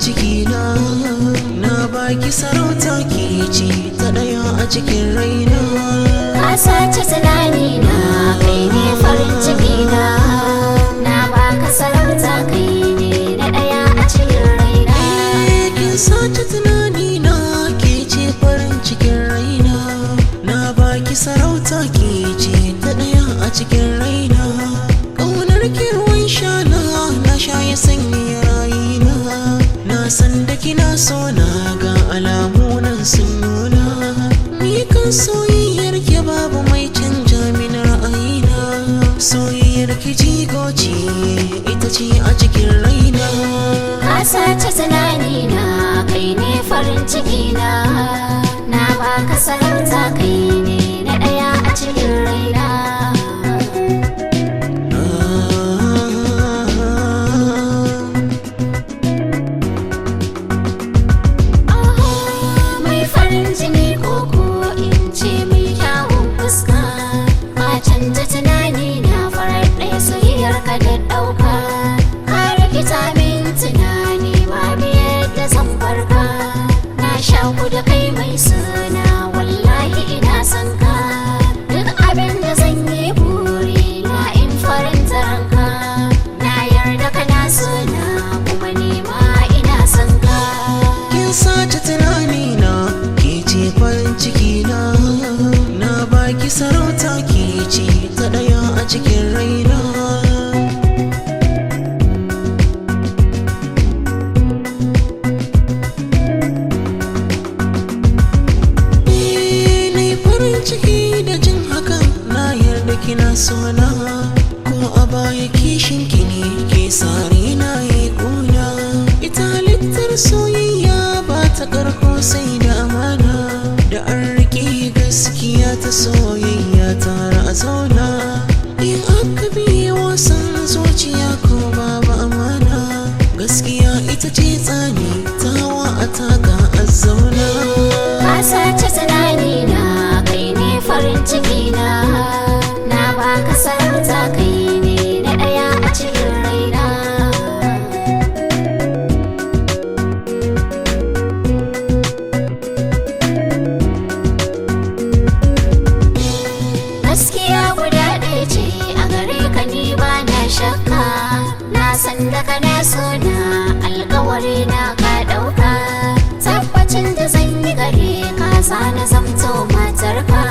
ciki na baki sarauta ke ce ta daya a cikin raina. Ka sace tunani na kai ne farin ciki na baka sarauta kai ne na daya a cikin raina. Kin sace tunani na ke ce farin cikin raina, na baki sarauta ke ce ta daya a cikin raina. Ƙaunar ki ruwan sha na sha ya sanya rayina, na san da kina so na ga alamu nan sun nuna. Ni kan soyayyar ki babu mai canja min ra'ayina, soyayyar ki jigo ce ita ce a cikin raina. Ka sace tunani na kai ne farin ciki na baka sarauta kai ne na daya a cikin raina. Mai farin jini koko in ce mai kyawun fuska, ka canza tunani na farar ɗaya soyayyar ka da ɗauka. Ka rikita min tunani ba biyar da zan farka, na shaku da kai mai suna wallahi ina son ka. Duk abin da zan yi buri na in faranta ranka, na yarda kana suna kuma nima ina son ka. Kin sace tunani na ke ce farin ciki na baki sarauta ke ce ta daya a cikin raina. Ni farin ciki da jin hakan, na yarda kina sona, ko a baya kishin ki ne ke sare na yi kuna. Ita halittar soyayya ba ta karko sai da amana, da an riƙe gaskiya ta soyayya tare a zauna. In aka biye wasan zuciya ko babu amana, gaskiya ita ce tsani ta hawa a taka a zauna. Ka sace tunani na kai ne farin ciki na baka sarauta kai ne na daya a cikin raina. Gaskiya guda ɗaya ce a gare ka ni ba na shakka, na san da kana so na alkawari na ka ɗauka. Tabbacin da zan yi gare ka na zamto matarka,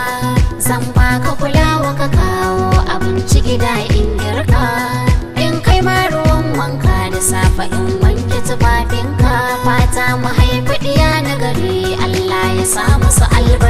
zan baka kulawa ka kawo abinci gida in girka. In kai ma ruwan wanka da safe in wanke tufafinka, fata mu haifi ɗiya na gari Allah ya sa musu albarka.